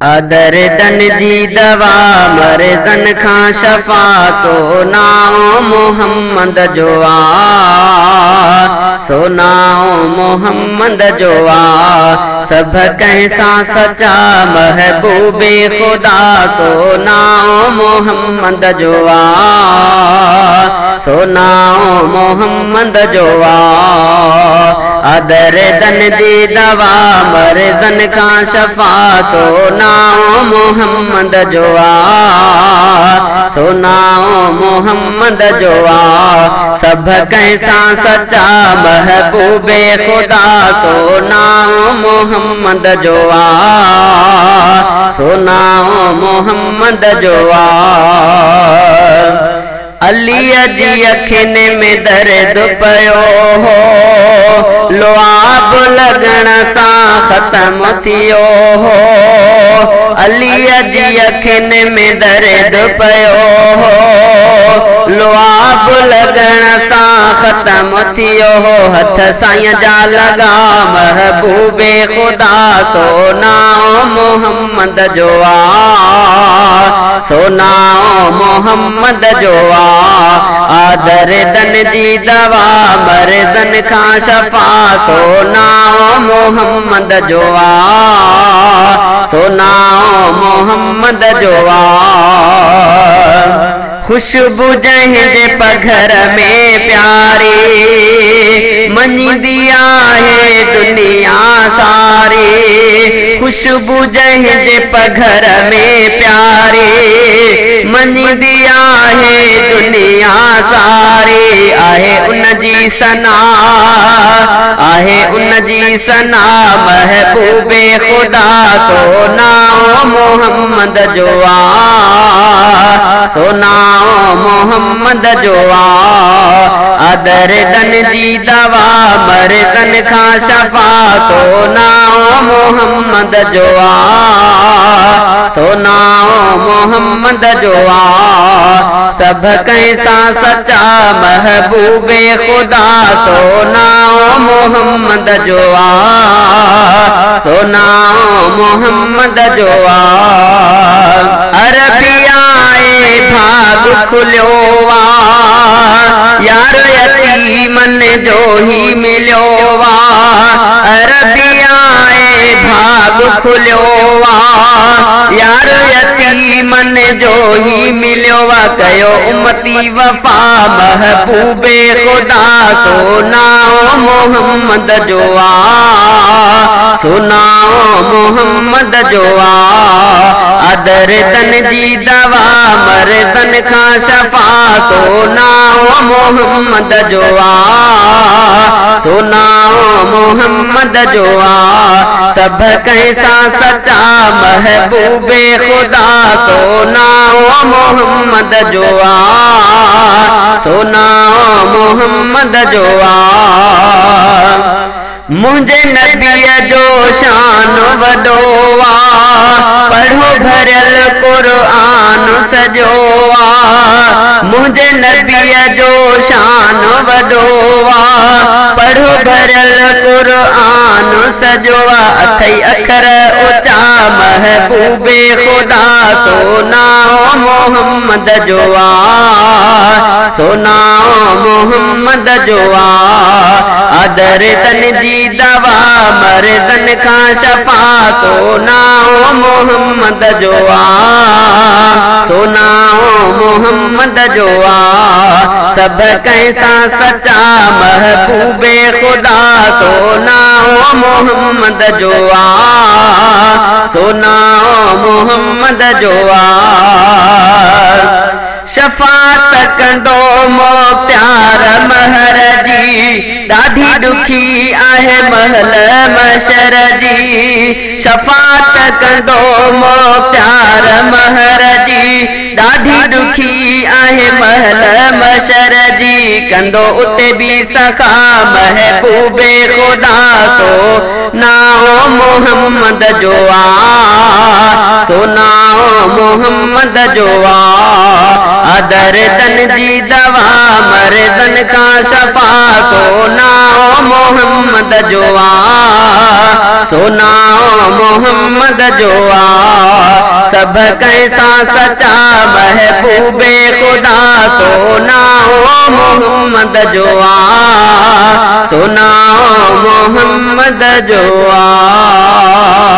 दर्दन जी दवा मर्दन खां शफ़ा तो नाओ मोहम्मद जो सो नाओ मोहम्मद जो सब कंहिंसां सचा महबूबे खुदा तो नाओ मोहम्मद जो सो नाओ मोहम्मद जो दर्दन जी दवा मर्दन खां शफ़ा तो नाओ मोहम्मद जो सो नाओ मोहम्मद जो सब कंहिंसां सचा महबूबे खुदा तो नाओ मोहम्मद जो सो नाओ मोहम्मद जो अलीअ जी अखियुनि में दर्द पियो हो लुआब लॻण सां ख़त्म थियो हो अलीअ जी अखियुनि में दर्द पियो हो लुआब लॻण सां ख़त्म थियो हो हथ साईं जा लॻा महबूबे खुदा सो नाओ मोहम्मद जो सो नाओ मोहम्मद जो दर्दन जी दवा मर्दन खां शफ़ा तो नाओ मोहम्मद जो सो नाओ मोहम्मद जो खुशबू जंहिंजे पघर में प्यारी मञींदी आहे दुनिया सारी खुशबू जंहिंजे पघर में प्यारी मञींदी आहे दुनिया सारी आहे उन जी सना आहे उन जी सना महबूबे खुदा तो नाओ मोहम्मद जो सो नाओ मोहम्मद जो दर्दन जी दवा मर्दन खां शफ़ा तो नाओ मोहम्मद जो तो नाओ मोहम्मद जो सब कंहिंसां सचा महबूबे खुदा तो नाओ मोहम्मद जो तो नाओ मोहम्मद जो अरबिया भाग खुलियो यार यतीमन जो ही मिलियो अरबिया भाग खुलियो यार यतीमन जो ही मिलियो कयो उम्मती वफ़ा महबूबे खुदा तो नाओ मोहम्मद जो सो नाओ मोहम्मद जो दर्दन जी दवा मर्दन खां शफ़ा तो नाओ मोहम्मद जो तो नाओ मोहम्मद जो सब कंहिंसां सचा महबूबे खुदा तो नाओ मोहम्मद जो तो नाओ मोहम्मद जो मुंहिंजे नबीअ जो शान वॾो पढ़ो भरियल क़ुरान सॼो मुंहिंजे नबीअ जो शान वॾो पढ़ो भरियल क़ुरान सॼो अथई अखर ऊचा महबूबे खुदा तो नाओ मोहम्मद जो तो नाओ मोहम्मद जो दर्दन जी दवा मर्दन खां शफ़ा तो नाओ मोहम्मद जो तो नाओ मोहम्मद जो सब कंहिंसां सचा महबूबे खुदा तो नाओ मोहम्मद जो तो नाओ मोहम्मद जो शफ़ात कंदो मो प्यार महर जी ॾाढी ॾुखी आहे महल मशर जी शफ़ात कंदो मो प्यार महर जी ॾाढी ॾुखी आहे महल मशर जी कंदो उते बि सखा महबूबे खुदा तो नाओ मोहम्मद जो तो नाओ मोहम्मद जो दर्दन जी दवा मर्दन खां शफ़ा तो नाओ मोहम्मद जो सो नाओ मोहम्मद जो सब कैसा सच्चा महबूबे खुदा, सुनाओ मोहम्मद जो आ, सुनाओ मोहम्मद जो आ।